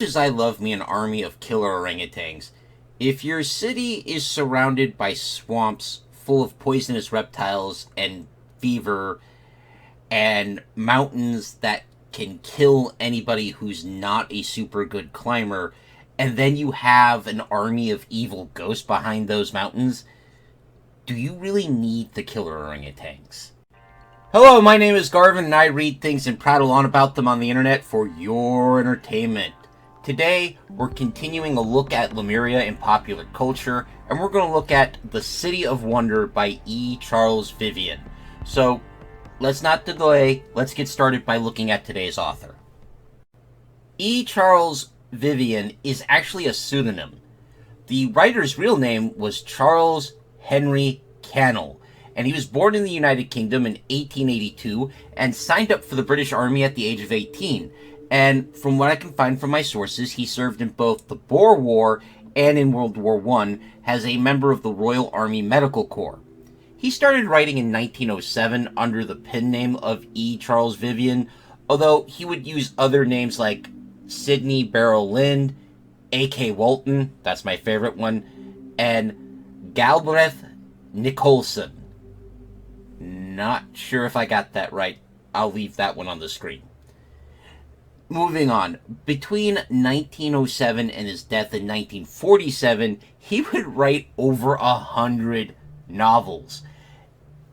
As I love me an army of killer orangutans, if your city is surrounded by swamps full of poisonous reptiles and fever and mountains that can kill anybody who's not a super good climber, and then you have an army of evil ghosts behind those mountains, do you really need the killer orangutans? Hello, my name is Garvin, and I read things and prattle on about them on the internet for your entertainment. Today, we're continuing a look at Lemuria in popular culture, and we're going to look at The City of Wonder by E. Charles Vivian. So, let's not delay, let's get started by looking at today's author. E. Charles Vivian is actually a pseudonym. The writer's real name was Charles Henry Cannell, and he was born in the United Kingdom in 1882 and signed up for the British Army at the age of 18. And from what I can find from my sources, he served in both the Boer War and in World War I as a member of the Royal Army Medical Corps. He started writing in 1907 under the pen name of E. Charles Vivian, although he would use other names like Sidney Barrow Lind, A.K. Walton, that's my favorite one, and Galbraith Nicholson. Not sure if I got that right. I'll leave that one on the screen. Moving on, between 1907 and his death in 1947, he would write over 100 novels.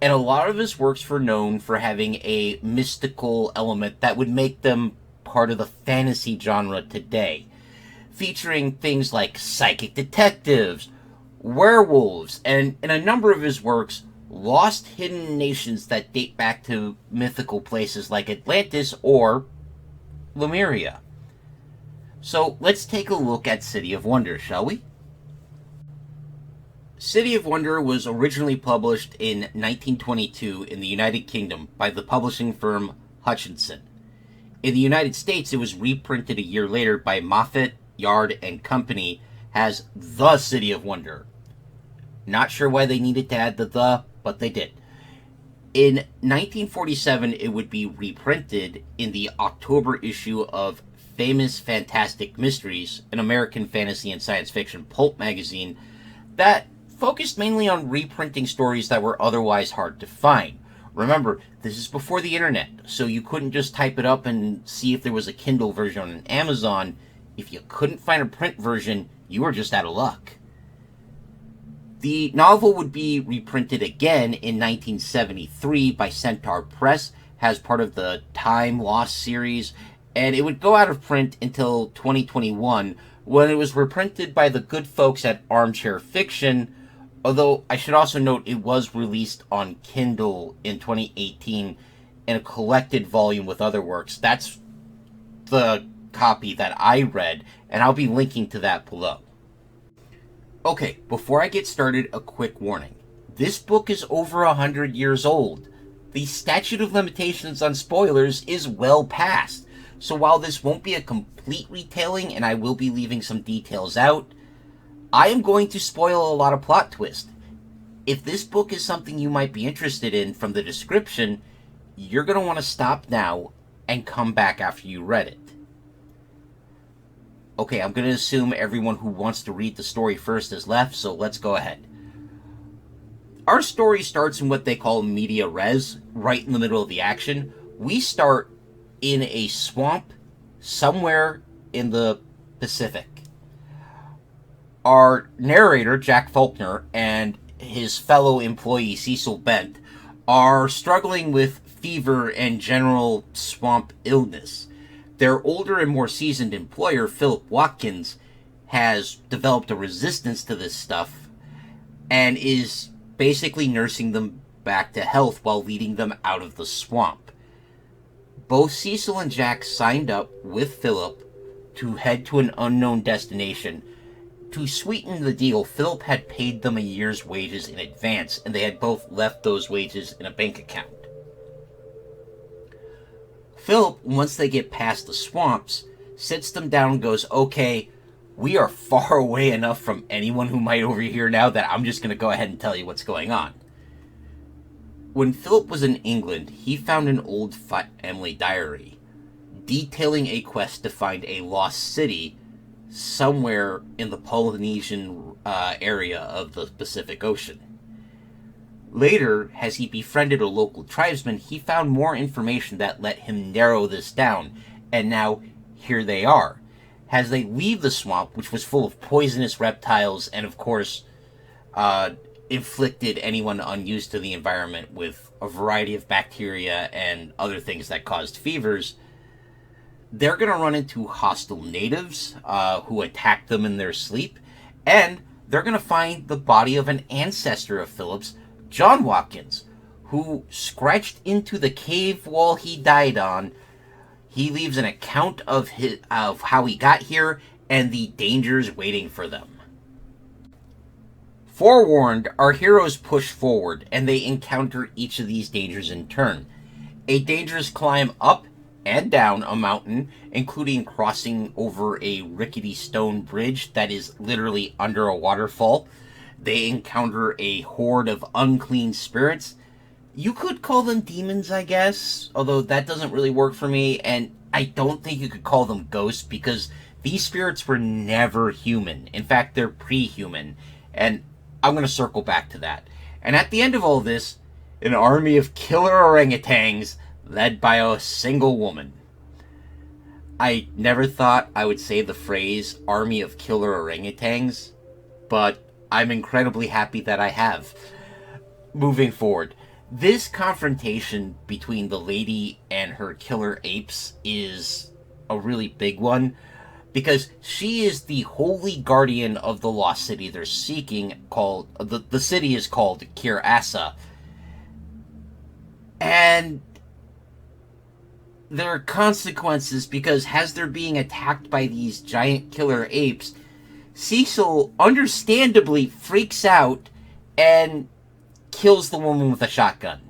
And a lot of his works were known for having a mystical element that would make them part of the fantasy genre today, featuring things like psychic detectives, werewolves, and in a number of his works, lost hidden nations that date back to mythical places like Atlantis or Lemuria. So let's take a look at City of Wonder, shall we? City of Wonder was originally published in 1922 in the United Kingdom by the publishing firm Hutchinson. In the United States, it was reprinted a year later by Moffat, Yard, and Company as The City of Wonder. Not sure why they needed to add the, but they did. In 1947, it would be reprinted in the October issue of Famous Fantastic Mysteries, an American fantasy and science fiction pulp magazine that focused mainly on reprinting stories that were otherwise hard to find. Remember, this is before the internet, so you couldn't just type it up and see if there was a Kindle version on Amazon. If you couldn't find a print version, you were just out of luck. The novel would be reprinted again in 1973 by Centaur Press as part of the Time Lost series, and it would go out of print until 2021 when it was reprinted by the good folks at Armchair Fiction, although I should also note it was released on Kindle in 2018 in a collected volume with other works. That's the copy that I read, and I'll be linking to that below. Okay, before I get started, a quick warning. This book is over 100 years old. The statute of limitations on spoilers is well past, so while this won't be a complete retelling and I will be leaving some details out, I am going to spoil a lot of plot twists. If this book is something you might be interested in from the description, you're going to want to stop now and come back after you read it. Okay, I'm going to assume everyone who wants to read the story first has left, so let's go ahead. Our story starts in what they call media res, right in the middle of the action. We start in a swamp somewhere in the Pacific. Our narrator, Jack Faulkner, and his fellow employee, Cecil Bent, are struggling with fever and general swamp illness. Their older and more seasoned employer, Philip Watkins, has developed a resistance to this stuff and is basically nursing them back to health while leading them out of the swamp. Both Cecil and Jack signed up with Philip to head to an unknown destination. To sweeten the deal, Philip had paid them a year's wages in advance, and they had both left those wages in a bank account. Philip, once they get past the swamps, sits them down and goes, okay, we are far away enough from anyone who might overhear now that I'm just going to go ahead and tell you what's going on. When Philip was in England, he found an old family diary. detailing a quest to find a lost city somewhere in the Polynesian area of the Pacific Ocean. Later, as he befriended a local tribesman, he found more information that let him narrow this down, and now here they are. As they leave the swamp, which was full of poisonous reptiles and, of course, inflicted anyone unused to the environment with a variety of bacteria and other things that caused fevers, they're going to run into hostile natives who attack them in their sleep, and they're going to find the body of an ancestor of Philip's, John Watkins, who scratched into the cave wall he died on. He leaves an account of how he got here and the dangers waiting for them. Forewarned, our heroes push forward, and they encounter each of these dangers in turn. A dangerous climb up and down a mountain, including crossing over a rickety stone bridge that is literally under a waterfall. They encounter a horde of unclean spirits. You could call them demons, I guess, although that doesn't really work for me, and I don't think you could call them ghosts, because these spirits were never human. In fact, they're pre-human, and I'm going to circle back to that. And at the end of all this, an army of killer orangutans led by a single woman. I never thought I would say the phrase army of killer orangutans, but I'm incredibly happy that I have. Moving forward, this confrontation between the lady and her killer apes is a really big one, because she is the holy guardian of the lost city they're seeking, called the city is called Kir-Asa. And there are consequences, because as they're being attacked by these giant killer apes, Cecil understandably freaks out and kills the woman with a shotgun.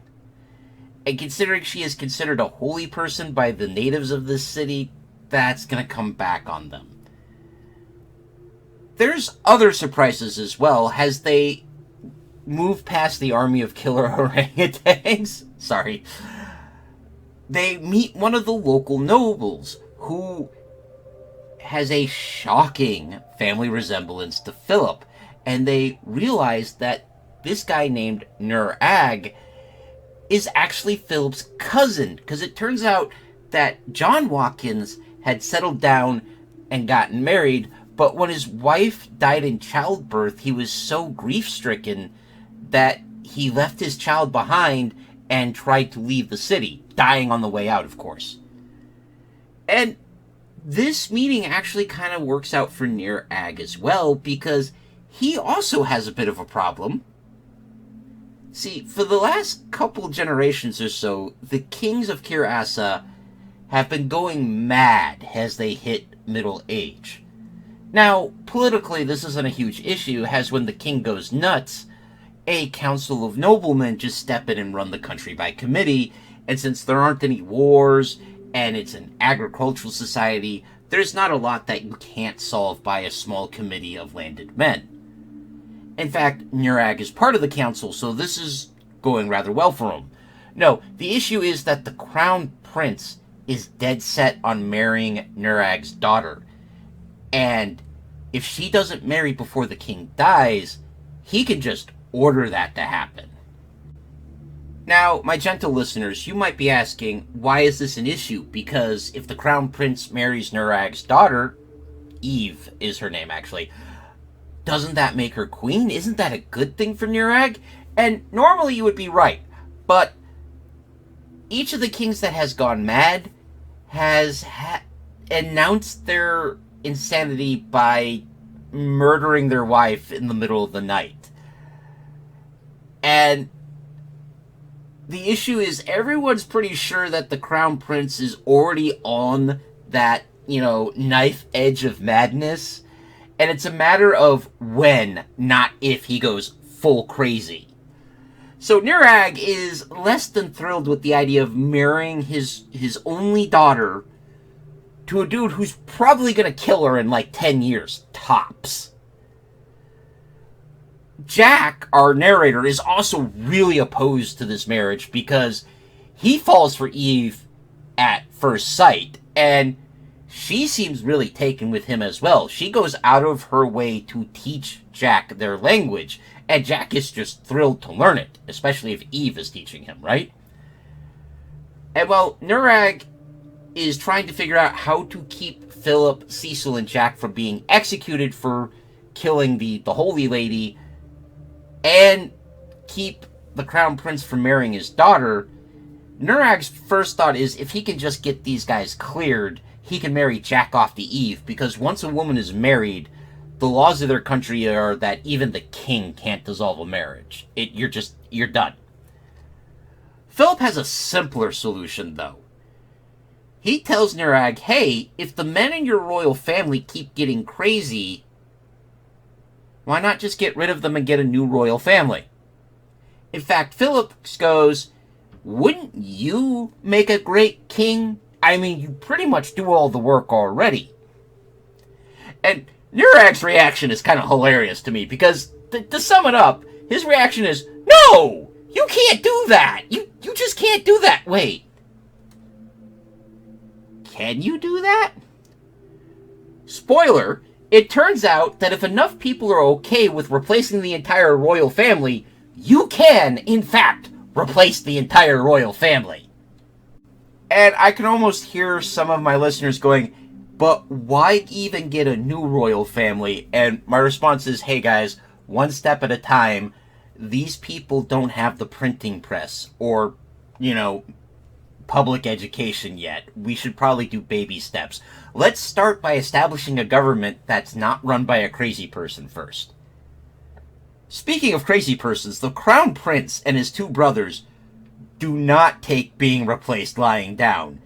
And considering she is considered a holy person by the natives of this city, that's going to come back on them. There's other surprises as well as they move past the army of killer orangutans. Sorry. They meet one of the local nobles who has a shocking family resemblance to Philip, and they realize that this guy named Nur-Ag is actually Philip's cousin, because it turns out that John Watkins had settled down and gotten married, but when his wife died in childbirth, he was so grief-stricken that he left his child behind and tried to leave the city, dying on the way out, of course. And this meeting actually kind of works out for Nur-Ag as well, because he also has a bit of a problem. See, for the last couple generations or so, the kings of Kir-Asa have been going mad as they hit middle age. Now, politically, this isn't a huge issue, as when the king goes nuts, a council of noblemen just step in and run the country by committee, and since there aren't any wars, and it's an agricultural society, there's not a lot that you can't solve by a small committee of landed men. In fact, Nur-Ag is part of the council, so this is going rather well for him. No, the issue is that the crown prince is dead set on marrying Nur-Ag's daughter. And if she doesn't marry before the king dies, he can just order that to happen. Now, my gentle listeners, you might be asking, why is this an issue? Because if the crown prince marries Nur-Ag's daughter, Eve is her name actually, doesn't that make her queen? Isn't that a good thing for Nur-Ag? And normally you would be right, but each of the kings that has gone mad has announced their insanity by murdering their wife in the middle of the night. And the issue is everyone's pretty sure that the crown prince is already on that, knife edge of madness. And it's a matter of when, not if, he goes full crazy. So Nur-Ag is less than thrilled with the idea of marrying his only daughter to a dude who's probably going to kill her in like 10 years, tops. Jack, our narrator, is also really opposed to this marriage because he falls for Eve at first sight, And she seems really taken with him as well. She goes out of her way to teach Jack their language, and Jack is just thrilled to learn it, especially if Eve is teaching him, right? And well, Nurag is trying to figure out how to keep Philip, Cecil, and Jack from being executed for killing the Holy Lady, and keep the Crown Prince from marrying his daughter. Nurag's first thought is if he can just get these guys cleared, he can marry Jack off to Eve, because once a woman is married, the laws of their country are that even the king can't dissolve a marriage. You're done. Philip has a simpler solution, though. He tells Nurag, hey, if the men in your royal family keep getting crazy, why not just get rid of them and get a new royal family? In fact, Philip goes, wouldn't you make a great king? I mean, you pretty much do all the work already. And Nurag's reaction is kind of hilarious to me, because to sum it up, his reaction is, no, you can't do that. You just can't do that. Wait. Can you do that? Spoiler, it turns out that if enough people are okay with replacing the entire royal family, you can, in fact, replace the entire royal family. And I can almost hear some of my listeners going, but why even get a new royal family? And my response is, hey guys, one step at a time. These people don't have the printing press or, public education yet. We should probably do baby steps. Let's start by establishing a government that's not run by a crazy person first. Speaking of crazy persons, the Crown Prince and his two brothers do not take being replaced lying down,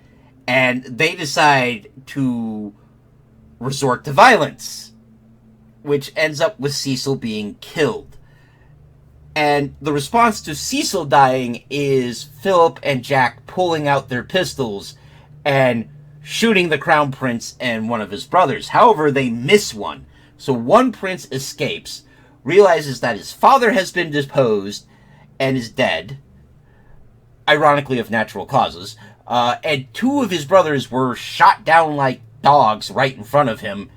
and they decide to resort to violence, which ends up with Cecil being killed. And the response to Cecil dying is Philip and Jack pulling out their pistols and shooting the Crown Prince and one of his brothers. However, they miss one. So one prince escapes, realizes that his father has been deposed and is dead, ironically of natural causes, and two of his brothers were shot down like dogs right in front of him.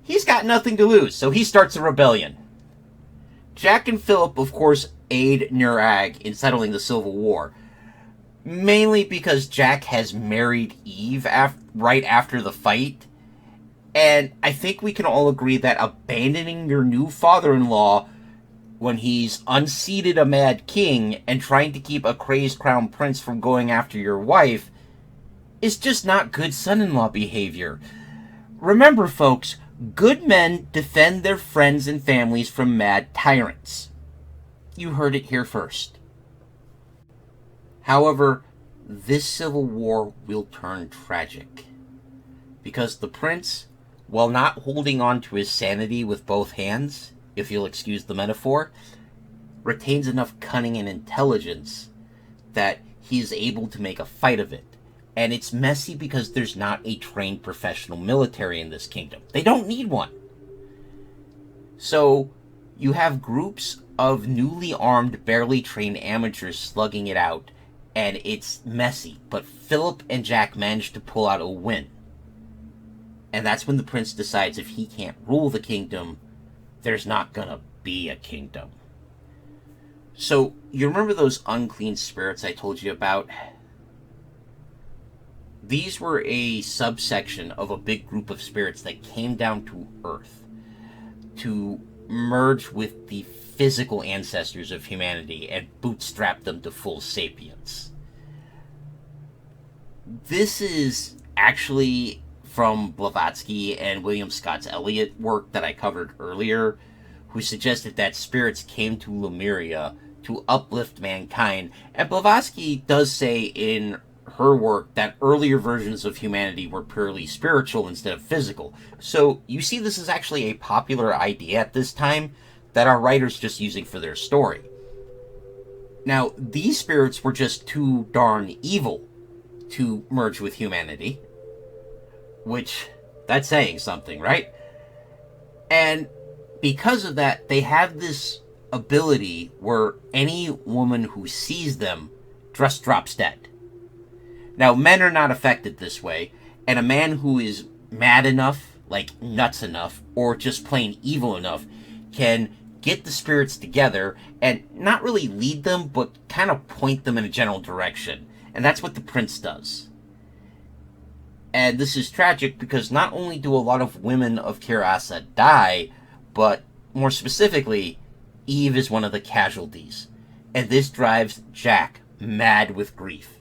He's got nothing to lose, so he starts a rebellion. Jack and Philip, of course, aid Nurag in settling the Civil War, mainly because Jack has married Eve right after the fight, and I think we can all agree that abandoning your new father-in-law when he's unseated a mad king and trying to keep a crazed crown prince from going after your wife is just not good son-in-law behavior. Remember, folks, good men defend their friends and families from mad tyrants. You heard it here first. However, this civil war will turn tragic, because the prince, while not holding on to his sanity with both hands, if you'll excuse the metaphor, retains enough cunning and intelligence that he is able to make a fight of it. And it's messy because there's not a trained professional military in this kingdom. They don't need one. So you have groups of newly armed, barely trained amateurs slugging it out, and it's messy. But Philip and Jack manage to pull out a win. And that's when the prince decides if he can't rule the kingdom, there's not gonna be a kingdom. So, you remember those unclean spirits I told you about? These were a subsection of a big group of spirits that came down to Earth to merge with the physical ancestors of humanity and bootstrap them to full sapience. This is actually from Blavatsky and William Scott's Eliot work that I covered earlier, who suggested that spirits came to Lemuria to uplift mankind. And Blavatsky does say in her work that earlier versions of humanity were purely spiritual instead of physical. So you see, this is actually a popular idea at this time that our writers just using for their story. Now, these spirits were just too darn evil to merge with humanity, which, that's saying something, right? And because of that, they have this ability where any woman who sees them just drops dead. Now, men are not affected this way, And a man who is mad enough, like nuts enough, or just plain evil enough, can get the spirits together and not really lead them, but kind of point them in a general direction. And that's what the prince does. And this is tragic because not only do a lot of women of Kir-Asa die, but more specifically, Eve is one of the casualties. And this drives Jack mad with grief.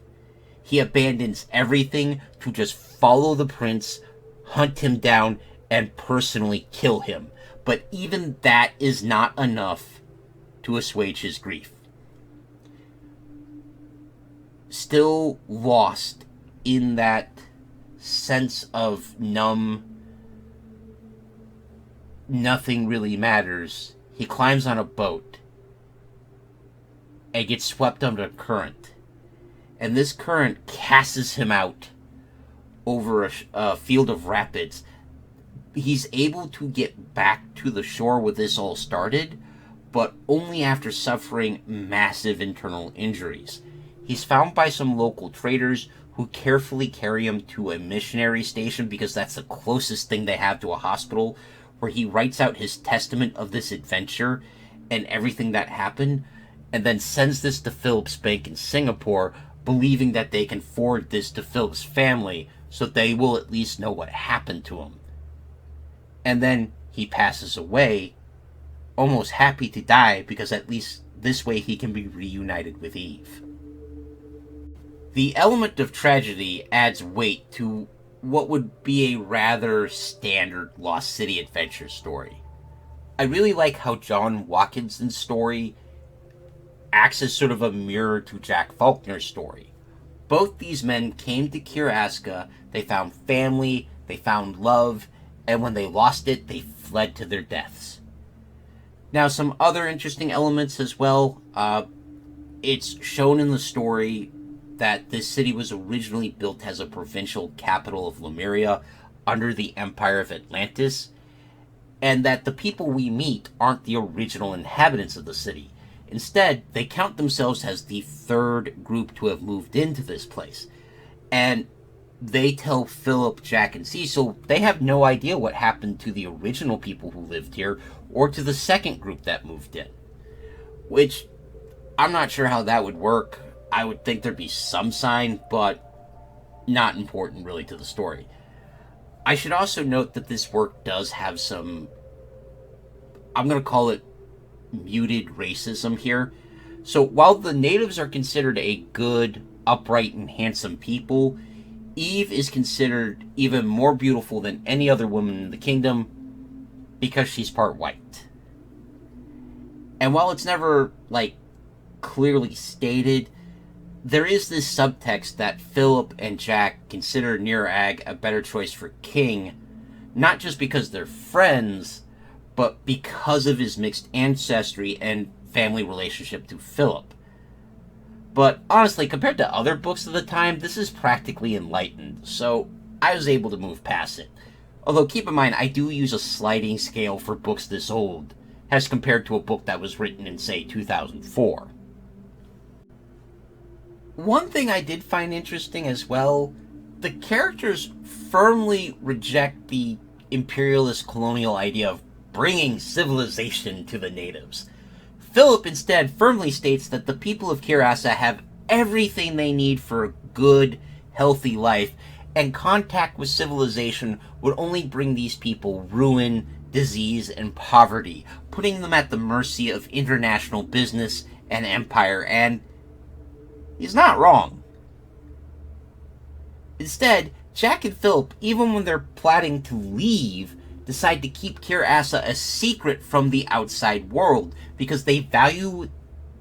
He abandons everything to just follow the prince, hunt him down, and personally kill him. But even that is not enough to assuage his grief. Still lost in that sense of numb, nothing really matters, he climbs on a boat and gets swept under a current. And this current casts him out over a field of rapids. He's able to get back to the shore where this all started, but only after suffering massive internal injuries. He's found by some local traders who carefully carry him to a missionary station because that's the closest thing they have to a hospital, where he writes out his testament of this adventure and everything that happened, and then sends this to Philip's bank in Singapore, believing that they can forward this to Philip's family so they will at least know what happened to him. And then he passes away, almost happy to die because at least this way he can be reunited with Eve. The element of tragedy adds weight to what would be a rather standard Lost City adventure story. I really like how John Watkinson's story acts as sort of a mirror to Jack Faulkner's story. Both these men came to Kir-Asa, they found family, they found love, and when they lost it, they fled to their deaths. Now, some other interesting elements as well. It's shown in the story that this city was originally built as a provincial capital of Lemuria under the Empire of Atlantis, and that the people we meet aren't the original inhabitants of the city. Instead, they count themselves as the third group to have moved into this place. And they tell Philip, Jack, and Cecil they have no idea what happened to the original people who lived here or to the second group that moved in. Which, I'm not sure how that would work. I would think there'd be some sign, but not important really to the story. I should also note that this work does have some, I'm going to call it muted racism here. So while the natives are considered a good, upright, and handsome people, Eve is considered even more beautiful than any other woman in the kingdom because she's part white. And while it's never, clearly stated, there is this subtext that Philip and Jack consider Nirag a better choice for king, not just because they're friends, but because of his mixed ancestry and family relationship to Philip. But honestly, compared to other books of the time, this is practically enlightened, so I was able to move past it. Although keep in mind, I do use a sliding scale for books this old, as compared to a book that was written in, say, 2004. One thing I did find interesting as well, the characters firmly reject the imperialist colonial idea of bringing civilization to the natives. Philip instead firmly states that the people of Kir-Asa have everything they need for a good, healthy life, and contact with civilization would only bring these people ruin, disease, and poverty, putting them at the mercy of international business and empire, and he's not wrong. Instead, Jack and Philip, even when they're plotting to leave, decide to keep Kir-Asa a secret from the outside world because they value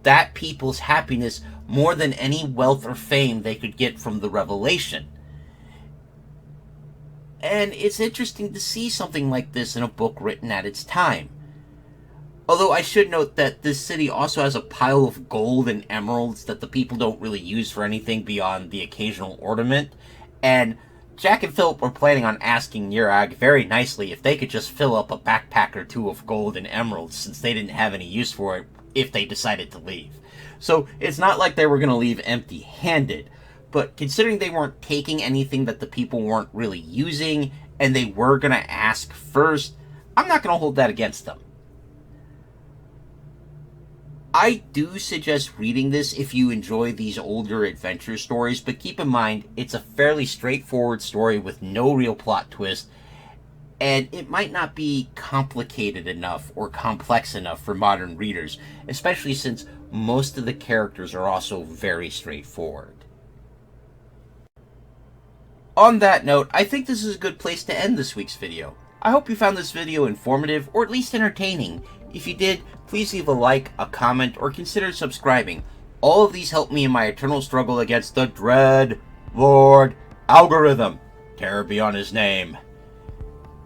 that people's happiness more than any wealth or fame they could get from the revelation. And it's interesting to see something like this in a book written at its time. Although I should note that this city also has a pile of gold and emeralds that the people don't really use for anything beyond the occasional ornament, and Jack and Philip were planning on asking Nirag very nicely if they could just fill up a backpack or two of gold and emeralds since they didn't have any use for it if they decided to leave. So it's not like they were going to leave empty-handed, but considering they weren't taking anything that the people weren't really using, and they were going to ask first, I'm not going to hold that against them. I do suggest reading this if you enjoy these older adventure stories, but keep in mind, it's a fairly straightforward story with no real plot twist, and it might not be complicated enough or complex enough for modern readers, especially since most of the characters are also very straightforward. On that note, I think this is a good place to end this week's video. I hope you found this video informative, or at least entertaining. If you did, please leave a like, a comment, or consider subscribing. All of these help me in my eternal struggle against the dread Lord Algorithm. Terror be on his name.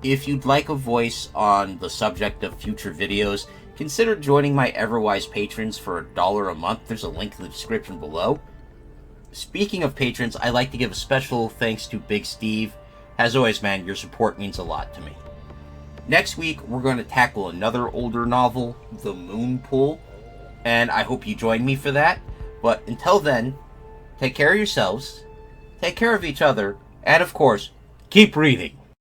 If you'd like a voice on the subject of future videos, consider joining my Everwise patrons for $1 a month. There's a link in the description below. Speaking of patrons, I'd like to give a special thanks to Big Steve. As always, man, your support means a lot to me. Next week, we're going to tackle another older novel, The Moon Pool, and I hope you join me for that. But until then, take care of yourselves, take care of each other, and of course, keep reading.